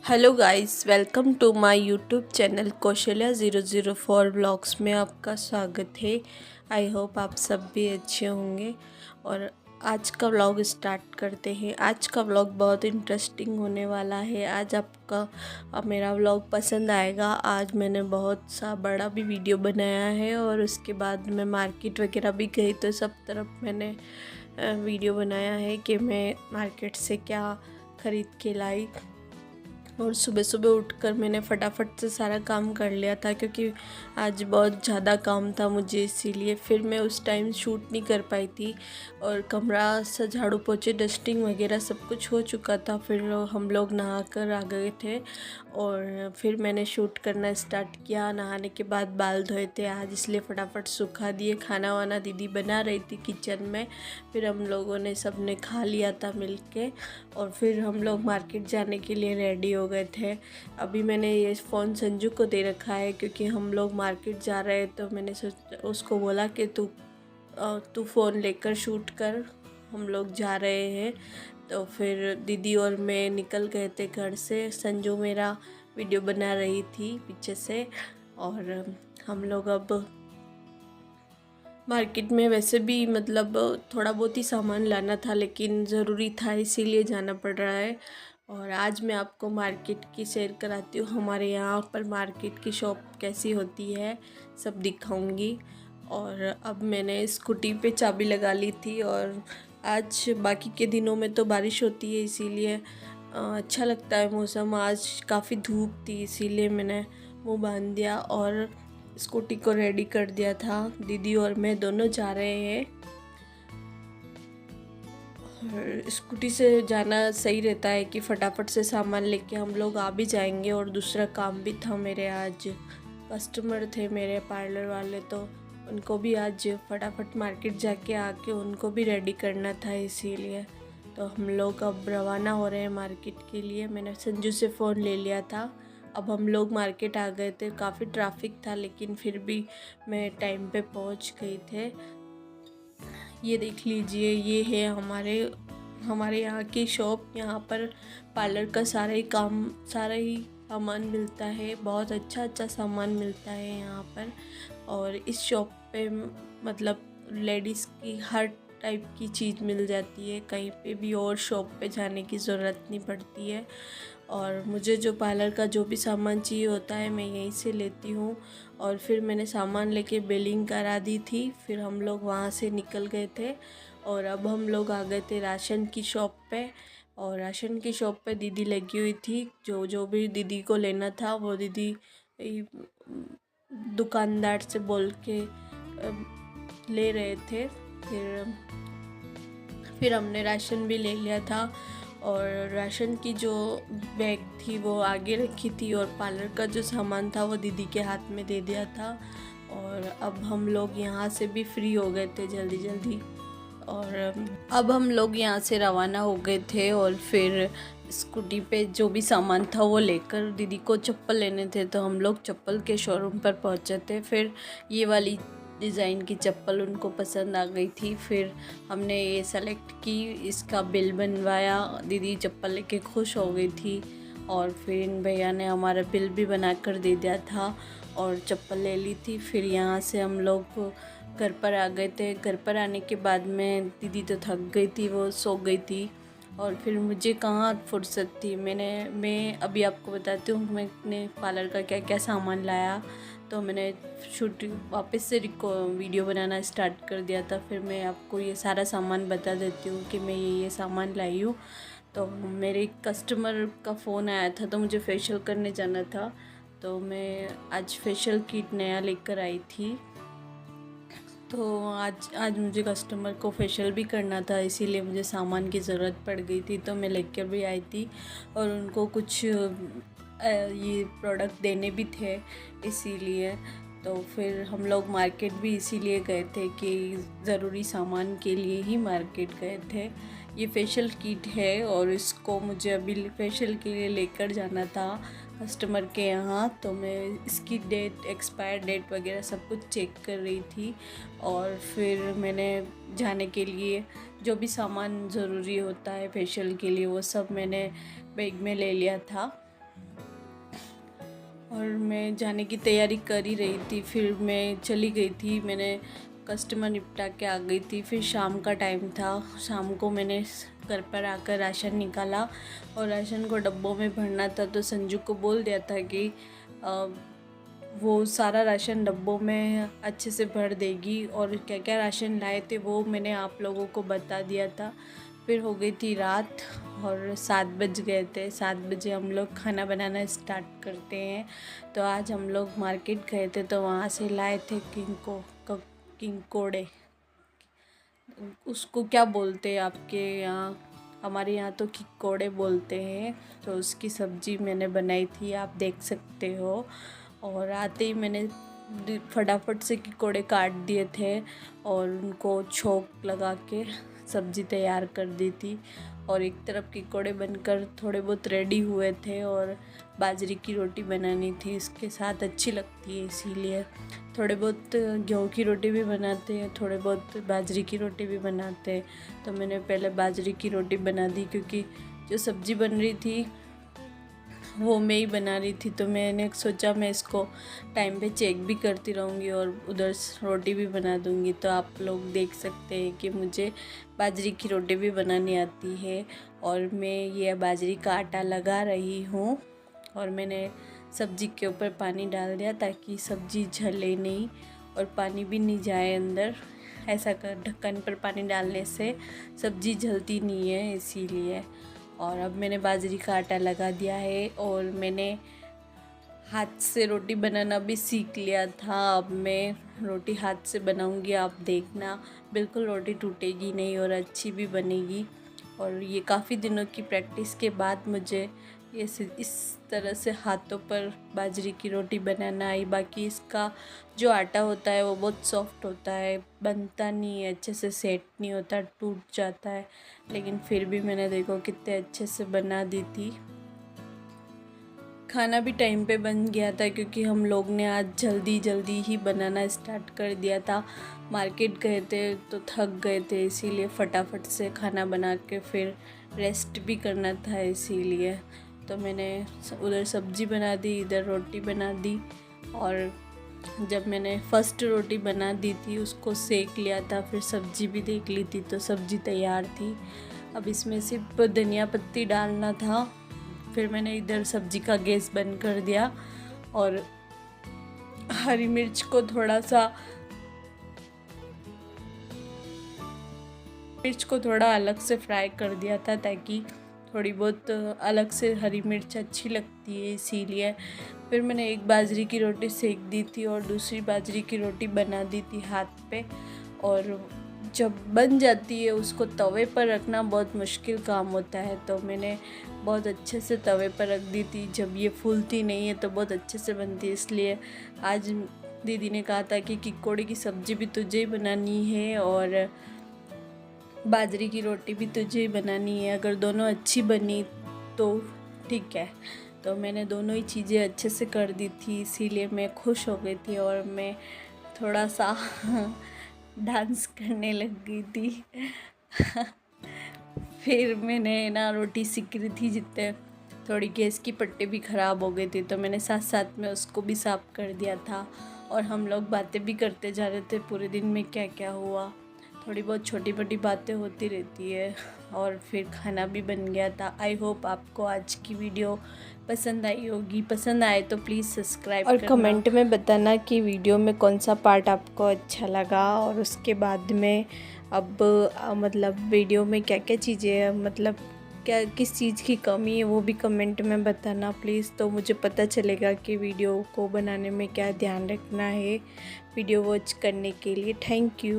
Hello guys, welcome to my YouTube channel Kaushalya 004 blogs में आपका स्वागत है। आई होप आप सब भी अच्छे होंगे। और आज का व्लॉग स्टार्ट करते हैं। आज का व्लॉग बहुत इंटरेस्टिंग होने वाला है। आज आपका मेरा व्लॉग पसंद आएगा। आज मैंने बहुत सा बड़ा भी वीडियो बनाया है और उसके बाद मैं मार्केट वगैरह भी गई, तो सब तरफ मैंने वीडियो बनाया है कि मैं मार्केट से क्या ख़रीद के लाई। और सुबह सुबह उठकर मैंने फटाफट से सारा काम कर लिया था, क्योंकि आज बहुत ज़्यादा काम था मुझे, इसीलिए फिर मैं उस टाइम शूट नहीं कर पाई थी। और कमरा सा झाड़ू पोछे डस्टिंग वगैरह सब कुछ हो चुका था। फिर हम लोग नहा कर आ गए थे और फिर मैंने शूट करना स्टार्ट किया। नहाने के बाद बाल धोए थे आज, इसलिए फटाफट सुखा दिए। खाना वाना दीदी बना रही थी किचन में। फिर हम लोगों ने सब ने खा लिया था मिल के, और फिर हम लोग मार्केट जाने के लिए रेडी हो गए थे। अभी मैंने ये फ़ोन संजू को दे रखा है, क्योंकि हम लोग मार्केट जा रहे हैं, तो मैंने उसको बोला कि तू फ़ोन लेकर शूट कर, हम लोग जा रहे हैं। तो फिर दीदी और मैं निकल गए थे घर से। संजू मेरा वीडियो बना रही थी पीछे से। और हम लोग अब मार्केट में वैसे भी मतलब थोड़ा बहुत ही सामान लाना था, लेकिन ज़रूरी था इसीलिए जाना पड़ रहा है। और आज मैं आपको मार्केट की सैर कराती हूँ। हमारे यहाँ पर मार्केट की शॉप कैसी होती है सब दिखाऊंगी। और अब मैंने स्कूटी पे चाबी लगा ली थी। और आज बाकी के दिनों में तो बारिश होती है, इसीलिए अच्छा लगता है मौसम। आज काफ़ी धूप थी, इसीलिए मैंने मुँह बांध दिया और स्कूटी को रेडी कर दिया था। दीदी और मैं दोनों जा रहे हैं। और स्कूटी से जाना सही रहता है कि फटाफट से सामान लेके हम लोग आ भी जाएंगे। और दूसरा काम भी था मेरे, आज कस्टमर थे मेरे पार्लर वाले, तो उनको भी आज फटाफट मार्केट जाके आके उनको भी रेडी करना था, इसीलिए तो हम लोग अब रवाना हो रहे हैं मार्केट के लिए। मैंने संजू से फ़ोन ले लिया था। अब हम लोग मार्केट आ गए थे। काफ़ी ट्रैफिक था, लेकिन फिर भी मैं टाइम पे पहुंच गई थे। ये देख लीजिए, ये है हमारे यहाँ की शॉप। यहाँ पर पार्लर का सारा ही सामान मिलता है। बहुत अच्छा अच्छा सामान मिलता है यहाँ पर। और इस शॉप पे मतलब लेडीज़ की हर टाइप की चीज़ मिल जाती है। कहीं पे भी और शॉप पे जाने की ज़रूरत नहीं पड़ती है। और मुझे जो पार्लर का जो भी सामान चाहिए होता है, मैं यहीं से लेती हूँ। और फिर मैंने सामान लेके बिलिंग करा दी थी। फिर हम लोग वहाँ से निकल गए थे। और अब हम लोग आ गए थे राशन की शॉप पे। और राशन की शॉप पे दीदी लगी हुई थी। जो जो भी दीदी को लेना था, वो दीदी दुकानदार से बोल के ले रहे थे। फिर हमने राशन भी ले लिया था। और राशन की जो बैग थी वो आगे रखी थी, और पार्लर का जो सामान था वो दीदी के हाथ में दे दिया था। और अब हम लोग यहाँ से भी फ्री हो गए थे जल्दी जल्दी। और अब हम लोग यहाँ से रवाना हो गए थे। और फिर स्कूटी पे जो भी सामान था वो लेकर दीदी को चप्पल लेने थे, तो हम लोग चप्पल के शोरूम पर पहुँचे थे। फिर ये वाली डिज़ाइन की चप्पल उनको पसंद आ गई थी। फिर हमने ये सेलेक्ट की, इसका बिल बनवाया। दीदी चप्पल लेके खुश हो गई थी। और फिर इन भैया ने हमारा बिल भी बना कर दे दिया था और चप्पल ले ली थी। फिर यहाँ से हम लोग घर पर आ गए थे। घर पर आने के बाद में दीदी तो थक गई थी, वो सो गई थी। और फिर मुझे कहाँ फुर्सत थी। मैं अभी आपको बताती हूँ मैंने पार्लर का क्या क्या सामान लाया। तो मैंने वापस से वीडियो बनाना स्टार्ट कर दिया था। फिर मैं आपको ये सारा सामान बता देती हूँ कि मैं ये सामान लाई हूँ। तो मेरे कस्टमर का फ़ोन आया था, तो मुझे फेशियल करने जाना था। तो मैं आज फेशियल किट नया लेकर आई थी। तो आज मुझे कस्टमर को फेशियल भी करना था, इसीलिए मुझे सामान की ज़रूरत पड़ गई थी। तो मैं लेकर भी आई थी। और उनको कुछ ये प्रोडक्ट देने भी थे, इसीलिए तो फिर हम लोग मार्केट भी इसीलिए गए थे कि ज़रूरी सामान के लिए ही मार्केट गए थे। ये फेशियल किट है और इसको मुझे अभी फेशियल के लिए लेकर जाना था कस्टमर के यहाँ। तो मैं इसकी डेट, एक्सपायर डेट वगैरह सब कुछ चेक कर रही थी। और फिर मैंने जाने के लिए जो भी सामान ज़रूरी होता है फेशियल के लिए, वो सब मैंने बैग में ले लिया था। और मैं जाने की तैयारी कर ही रही थी, फिर मैं चली गई थी। मैंने कस्टमर निपटा के आ गई थी। फिर शाम का टाइम था, शाम को मैंने घर पर आकर राशन निकाला और राशन को डब्बों में भरना था। तो संजू को बोल दिया था कि वो सारा राशन डब्बों में अच्छे से भर देगी, और क्या क्या राशन लाए थे वो मैंने आप लोगों को बता दिया था। फिर हो गई थी रात और 7 बज गए थे। 7 बजे हम लोग खाना बनाना स्टार्ट करते हैं। तो आज हम लोग मार्केट गए थे, तो वहाँ से लाए थे किंकोड़े। उसको क्या बोलते हैं आपके यहाँ? हमारे यहाँ तो किकोड़े बोलते हैं। तो उसकी सब्ज़ी मैंने बनाई थी, आप देख सकते हो। और आते ही मैंने फटाफट से किकोड़े काट दिए थे और उनको छोंक लगा के सब्ज़ी तैयार कर दी थी। और एक तरफ किकोड़े बनकर थोड़े बहुत रेडी हुए थे और बाजरे की रोटी बनानी थी, इसके साथ अच्छी लगती है, इसीलिए थोड़े बहुत गेहूँ की रोटी भी बनाते हैं, थोड़े बहुत बाजरे की रोटी भी बनाते हैं। तो मैंने पहले बाजरे की रोटी बना दी, क्योंकि जो सब्ज़ी बन रही थी वो मैं ही बना रही थी। तो मैंने सोचा मैं इसको टाइम पे चेक भी करती रहूँगी और उधर रोटी भी बना दूँगी। तो आप लोग देख सकते हैं कि मुझे बाजरे की रोटी भी बनानी आती है। और मैं ये बाजरे का आटा लगा रही हूँ और मैंने सब्ज़ी के ऊपर पानी डाल दिया ताकि सब्ज़ी जले नहीं और पानी भी नहीं जाए अंदर। ऐसा कर ढक्कन पर पानी डालने से सब्ज़ी जलती नहीं है, इसीलिए। और अब मैंने बाजरे का आटा लगा दिया है और मैंने हाथ से रोटी बनाना भी सीख लिया था। अब मैं रोटी हाथ से बनाऊंगी, आप देखना, बिल्कुल रोटी टूटेगी नहीं और अच्छी भी बनेगी। और ये काफ़ी दिनों की प्रैक्टिस के बाद मुझे इस तरह से हाथों पर बाजरे की रोटी बनाना आई। बाकी इसका जो आटा होता है वो बहुत सॉफ्ट होता है, बनता नहीं है अच्छे से, सेट नहीं होता, टूट जाता है। लेकिन फिर भी मैंने देखो कितने अच्छे से बना दी थी। खाना भी टाइम पे बन गया था, क्योंकि हम लोग ने आज जल्दी ही बनाना स्टार्ट कर दिया था। मार्केट गए थे तो थक गए थे, इसीलिए फटाफट से खाना बना के फिर रेस्ट भी करना था, इसीलिए। तो मैंने उधर सब्ज़ी बना दी, इधर रोटी बना दी। और जब मैंने फर्स्ट रोटी बना दी थी उसको सेक लिया था, फिर सब्ज़ी भी देख ली थी, तो सब्ज़ी तैयार थी। अब इसमें सिर्फ धनिया पत्ती डालना था। फिर मैंने इधर सब्ज़ी का गैस बंद कर दिया और हरी मिर्च को थोड़ा अलग से फ्राई कर दिया था, ताकि थोड़ी बहुत अलग से हरी मिर्च अच्छी लगती है, इसीलिए। फिर मैंने एक बाजरे की रोटी सेक दी थी और दूसरी बाजरे की रोटी बना दी थी हाथ पे। और जब बन जाती है उसको तवे पर रखना बहुत मुश्किल काम होता है, तो मैंने बहुत अच्छे से तवे पर रख दी थी। जब ये फूलती नहीं है तो बहुत अच्छे से बनती है, इसलिए आज दीदी ने कहा था कि किकोड़े की सब्ज़ी भी तुझे ही बनानी है और बाजरे की रोटी भी तुझे ही बनानी है। अगर दोनों अच्छी बनी तो ठीक है। तो मैंने दोनों ही चीज़ें अच्छे से कर दी थी, इसीलिए मैं खुश हो गई थी और मैं थोड़ा सा डांस करने लग गई थी। फिर मैंने ना रोटी सेक रही थी, जितने थोड़ी गैस की पट्टी भी ख़राब हो गई थी, तो मैंने साथ में उसको भी साफ़ कर दिया था। और हम लोग बातें भी करते जा रहे थे पूरे दिन में क्या क्या हुआ, थोड़ी बहुत छोटी मोटी बातें होती रहती है। और फिर खाना भी बन गया था। आई होप आपको आज की वीडियो पसंद आई होगी। पसंद आए तो प्लीज़ सब्सक्राइब और कमेंट में बताना कि वीडियो में कौन सा पार्ट आपको अच्छा लगा। और उसके बाद में अब मतलब वीडियो में क्या क्या चीज़ें, मतलब क्या किस चीज़ की कमी है, वो भी कमेंट में बताना प्लीज़, तो मुझे पता चलेगा कि वीडियो को बनाने में क्या ध्यान रखना है। वीडियो वॉच करने के लिए थैंक यू।